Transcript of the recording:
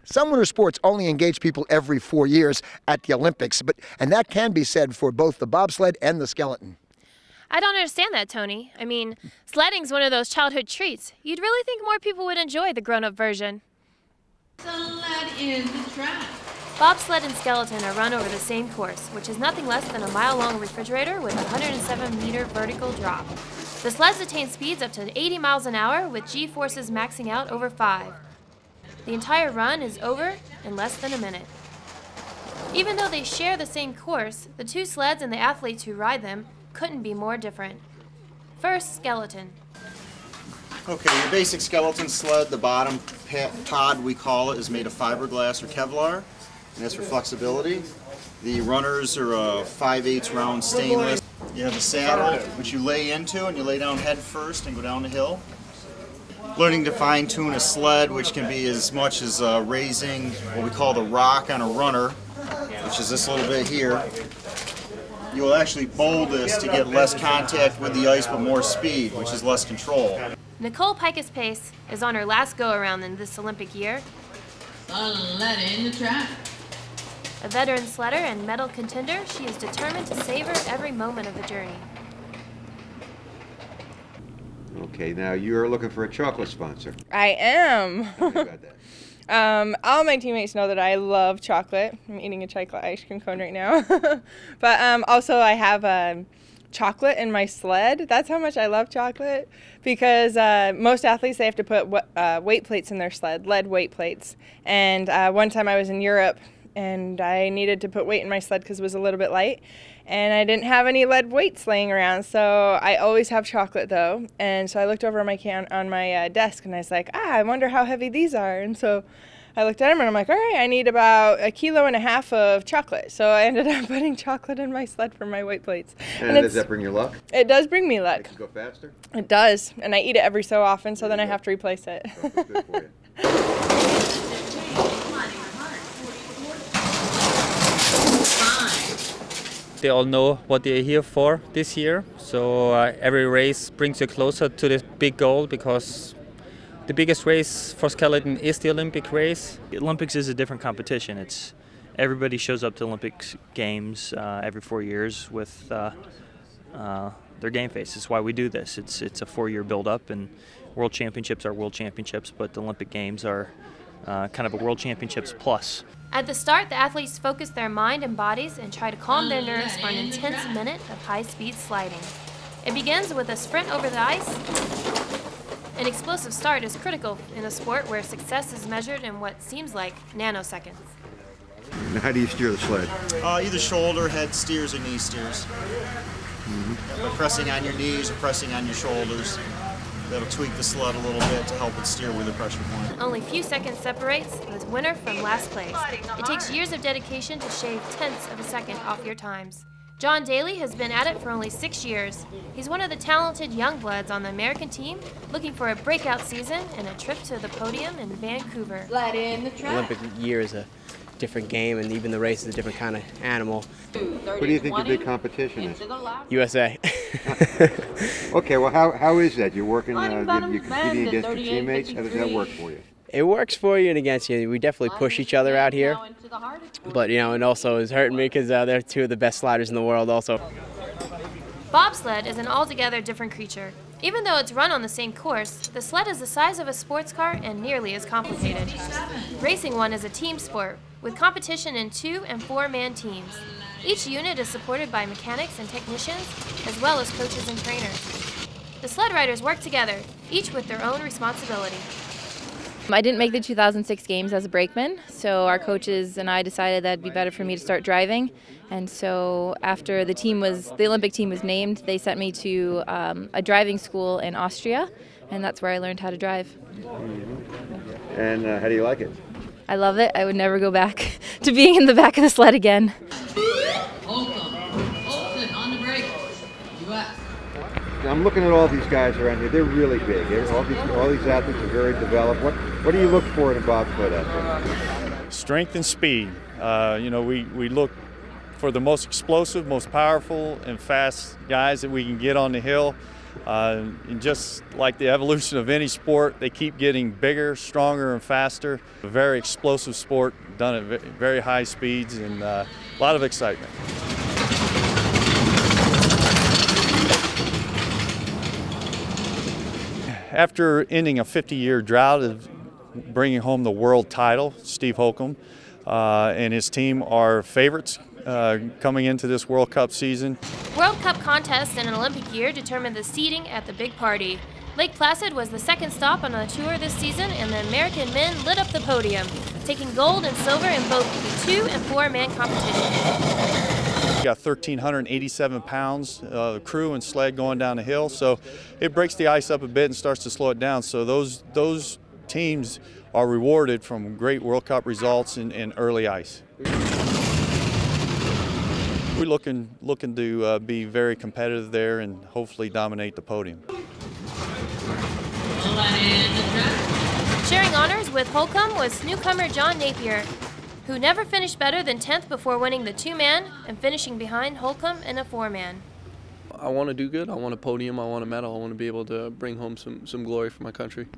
Some winter sports only engage people every 4 years at the Olympics, and that can be said for both the bobsled and the skeleton. I don't understand that, Tony. I mean, sledding's one of those childhood treats. You'd really think more people would enjoy the grown-up version. Sled in the track. Bobsled and Skeleton are run over the same course, which is nothing less than a mile-long refrigerator with a 107-meter vertical drop. The sleds attain speeds up to 80 miles an hour with G-forces maxing out over 5. The entire run is over in less than a minute. Even though they share the same course, the two sleds and the athletes who ride them couldn't be more different. First, skeleton. Okay, your basic skeleton sled, the bottom pod we call it, is made of fiberglass or Kevlar, and that's for flexibility. The runners are a 5/8 round stainless. You have a saddle which you lay into, and you lay down head first and go down the hill. Learning to fine-tune a sled, which can be as much as raising what we call the rock on a runner, which is this little bit here. You will actually bowl this to get less contact with the ice but more speed, which is less control. Nicole Picus Pace is on her last go-around in this Olympic year. Sled in the track. A veteran sledder and medal contender, she is determined to savor every moment of the journey. Okay, now you're looking for a chocolate sponsor. I am. Tell me about that. All my teammates know that I love chocolate. I'm eating a chocolate ice cream cone right now. But also I have chocolate in my sled. That's how much I love chocolate, because most athletes, they have to put weight plates in their sled, lead weight plates. And one time I was in Europe and I needed to put weight in my sled because it was a little bit light. And I didn't have any lead weights laying around, so I always have chocolate though. And so I looked over on my desk and I was like, I wonder how heavy these are. And so I looked at them and I'm like, all right, I need about 1.5 kilos of chocolate. So I ended up putting chocolate in my sled for my weight plates. And does that bring you luck? It does bring me luck. Makes you go faster? It does, and I eat it every so often, so then I have to replace it. So it's good for you. They all know what they're here for this year, so every race brings you closer to the big goal, because the biggest race for skeleton is the Olympic race. The Olympics is a different competition. Everybody shows up to Olympics games every 4 years with their game face. It's why we do this. It's a 4-year build-up, and World Championships are World Championships, but the Olympic Games are kind of a World Championships plus. At the start, the athletes focus their mind and bodies and try to calm their nerves for an intense minute of high-speed sliding. It begins with a sprint over the ice. An explosive start is critical in a sport where success is measured in what seems like nanoseconds. Now, how do you steer the sled? Either shoulder, head steers, or knee steers. By pressing on your knees or pressing on your shoulders. That'll tweak the sled a little bit to help it steer with the pressure point. Only few seconds separates the winner from last place. It takes years of dedication to shave tenths of a second off your times. John Daly has been at it for only 6 years. He's one of the talented young bloods on the American team, looking for a breakout season and a trip to the podium in Vancouver. Sled in the track. Olympic year is a different game, and even the race is a different kind of animal. What do you think your big competition is? USA. Okay, well, how is that? You're working, you're competing against your teammates. How does that work for you? It works for you and against you. We definitely push each other out here, but it also is hurting me because they're two of the best sliders in the world also. Bobsled is an altogether different creature. Even though it's run on the same course, the sled is the size of a sports car and nearly as complicated. Racing one is a team sport, with competition in 2- and 4-man teams. Each unit is supported by mechanics and technicians, as well as coaches and trainers. The sled riders work together, each with their own responsibility. I didn't make the 2006 games as a brakeman, so our coaches and I decided that it'd be better for me to start driving. And so after the Olympic team was named, they sent me to a driving school in Austria, and that's where I learned how to drive. And how do you like it? I love it. I would never go back to being in the back of the sled again. I'm looking at all these guys around here. They're really big. All these athletes are very developed. What do you look for in a bobsled athlete? Strength and speed. We look for the most explosive, most powerful, and fast guys that we can get on the hill. And just like the evolution of any sport, they keep getting bigger, stronger, and faster. A very explosive sport, done at very high speeds, and a lot of excitement. After ending a 50-year drought of bringing home the world title, Steve Holcomb and his team are favorites coming into this World Cup season. World Cup contests in an Olympic year determine the seeding at the big party. Lake Placid was the second stop on the tour this season, and the American men lit up the podium, taking gold and silver in both the 2- and 4-man competition. We got 1,387 pounds crew and sled going down the hill, so it breaks the ice up a bit and starts to slow it down. So those teams are rewarded from great World Cup results in early ice. We're looking to be very competitive there and hopefully dominate the podium. Sharing honors with Holcomb was newcomer John Napier, who never finished better than 10th before winning the 2-man and finishing behind Holcomb in a 4-man. I want to do good. I want a podium. I want a medal. I want to be able to bring home some glory for my country.